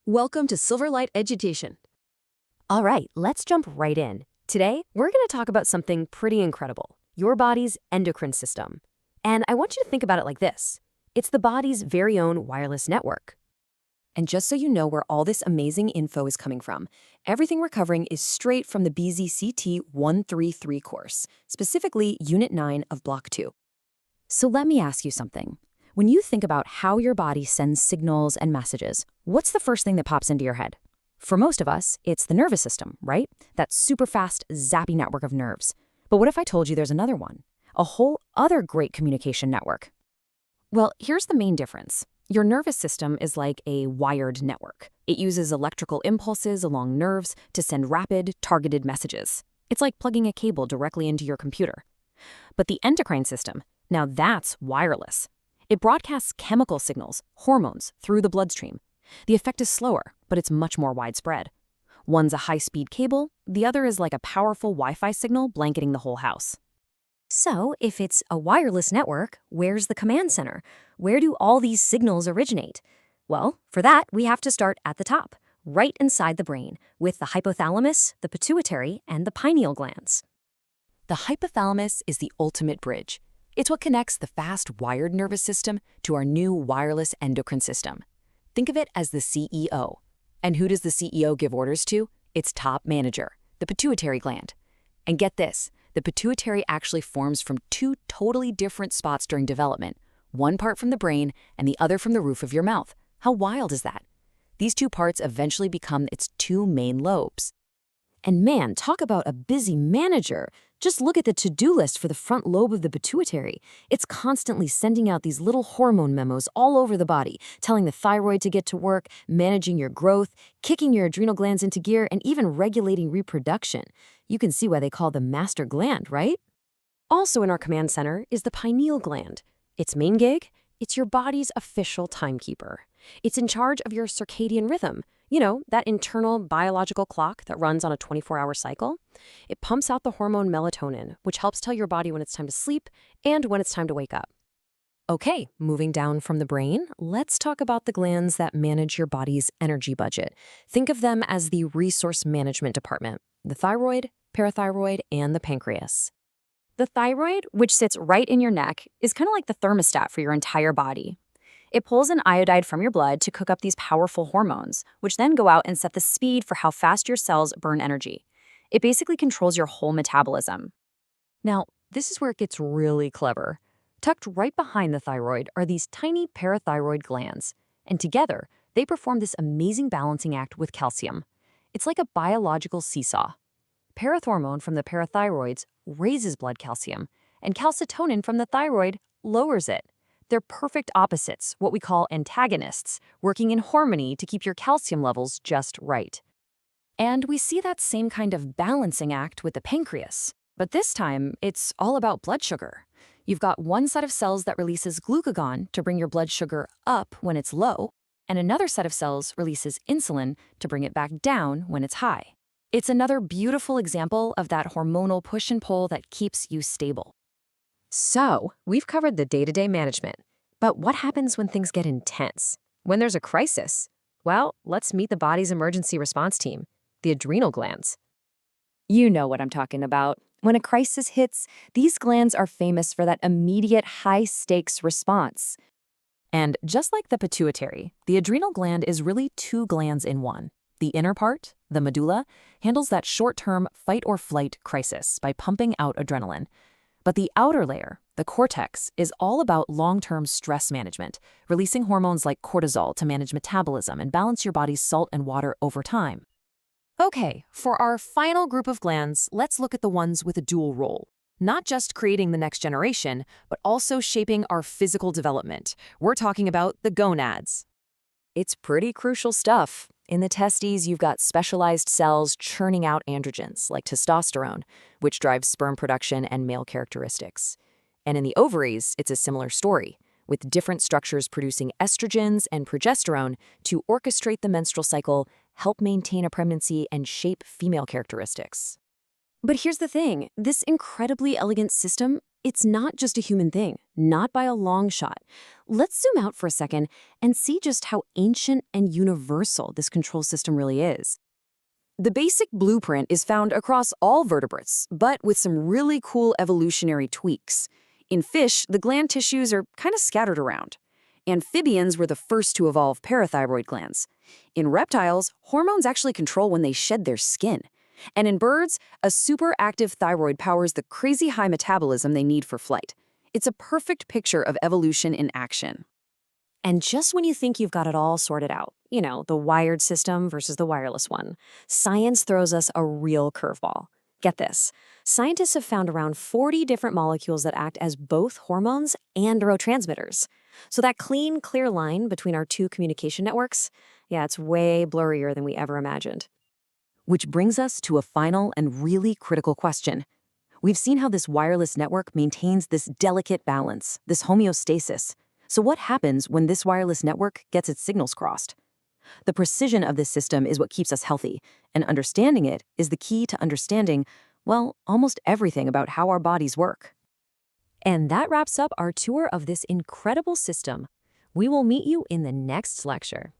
Welcome to Silverlight Education. All right, let's jump right in. Today, we're going to talk about something pretty incredible, your body's endocrine system. And I want you to think about it like this. It's the body's very own wireless network. And just so you know where all this amazing info is coming from, everything we're covering is straight from the BZYCT 133 course, specifically Unit 9 of Block 2. So let me ask you something. When you think about how your body sends signals and messages, what's the first thing that pops into your head? For most of us, it's the nervous system, right? That super fast, zappy network of nerves. But what if I told you there's another one? A whole other great communication network? Well, here's the main difference. Your nervous system is like a wired network. It uses electrical impulses along nerves to send rapid, targeted messages. It's like plugging a cable directly into your computer. But the endocrine system, now that's wireless. It broadcasts chemical signals, hormones, through the bloodstream. The effect is slower, but it's much more widespread. One's a high-speed cable, the other is like a powerful Wi-Fi signal blanketing the whole house. So, if it's a wireless network, where's the command center? Where do all these signals originate? Well, for that, we have to start at the top, right inside the brain, with the hypothalamus, the pituitary, and the pineal glands. The hypothalamus is the ultimate bridge. It's what connects the fast wired nervous system to our new wireless endocrine system. Think of it as the CEO. And who does the CEO give orders to? Its top manager, the pituitary gland. And get this, the pituitary actually forms from two totally different spots during development, one part from the brain and the other from the roof of your mouth. How wild is that? These two parts eventually become its two main lobes. And man, talk about a busy manager. Just look at the to-do list for the front lobe of the pituitary. It's constantly sending out these little hormone memos all over the body, telling the thyroid to get to work, managing your growth, kicking your adrenal glands into gear, and even regulating reproduction. You can see why they call the master gland, right? Also in our command center is the pineal gland. Its main gig? It's your body's official timekeeper. It's in charge of your circadian rhythm. You know, that internal biological clock that runs on a 24-hour cycle. It pumps out the hormone melatonin, which helps tell your body when it's time to sleep and when it's time to wake up. Okay, moving down from the brain, let's talk about the glands that manage your body's energy budget. Think of them as the resource management department, the thyroid, parathyroid, and the pancreas. The thyroid, which sits right in your neck, is kind of like the thermostat for your entire body. It pulls an iodide from your blood to cook up these powerful hormones, which then go out and set the speed for how fast your cells burn energy. It basically controls your whole metabolism. Now, this is where it gets really clever. Tucked right behind the thyroid are these tiny parathyroid glands, and together, they perform this amazing balancing act with calcium. It's like a biological seesaw. Parathormone from the parathyroids raises blood calcium, and calcitonin from the thyroid lowers it. They're perfect opposites, what we call antagonists, working in harmony to keep your calcium levels just right. And we see that same kind of balancing act with the pancreas. But this time, it's all about blood sugar. You've got one set of cells that releases glucagon to bring your blood sugar up when it's low, and another set of cells releases insulin to bring it back down when it's high. It's another beautiful example of that hormonal push and pull that keeps you stable. So, we've covered the day-to-day management. But what happens when things get intense? When there's a crisis? Well, let's meet the body's emergency response team, the adrenal glands. You know what I'm talking about. When a crisis hits, these glands are famous for that immediate high-stakes response. And just like the pituitary, the adrenal gland is really two glands in one. The inner part, the medulla, handles that short-term fight-or-flight crisis by pumping out adrenaline. But the outer layer, the cortex, is all about long-term stress management, releasing hormones like cortisol to manage metabolism and balance your body's salt and water over time. Okay, for our final group of glands, let's look at the ones with a dual role. Not just creating the next generation, but also shaping our physical development. We're talking about the gonads. It's pretty crucial stuff. In the testes, you've got specialized cells churning out androgens, like testosterone, which drives sperm production and male characteristics. And in the ovaries, it's a similar story, with different structures producing estrogens and progesterone to orchestrate the menstrual cycle, help maintain a pregnancy, and shape female characteristics. But here's the thing, this incredibly elegant system, it's not just a human thing, not by a long shot. Let's zoom out for a second and see just how ancient and universal this control system really is. The basic blueprint is found across all vertebrates, but with some really cool evolutionary tweaks. In fish, the gland tissues are kind of scattered around. Amphibians were the first to evolve parathyroid glands. In reptiles, hormones actually control when they shed their skin. And in birds, a superactive thyroid powers the crazy high metabolism they need for flight. It's a perfect picture of evolution in action. And just when you think you've got it all sorted out, the wired system versus the wireless one, science throws us a real curveball. Get this. Scientists have found around 40 different molecules that act as both hormones and neurotransmitters. So that clean, clear line between our two communication networks, it's way blurrier than we ever imagined. Which brings us to a final and really critical question. We've seen how this wireless network maintains this delicate balance, this homeostasis. So what happens when this wireless network gets its signals crossed? The precision of this system is what keeps us healthy, and understanding it is the key to understanding, well, almost everything about how our bodies work. And that wraps up our tour of this incredible system. We will meet you in the next lecture.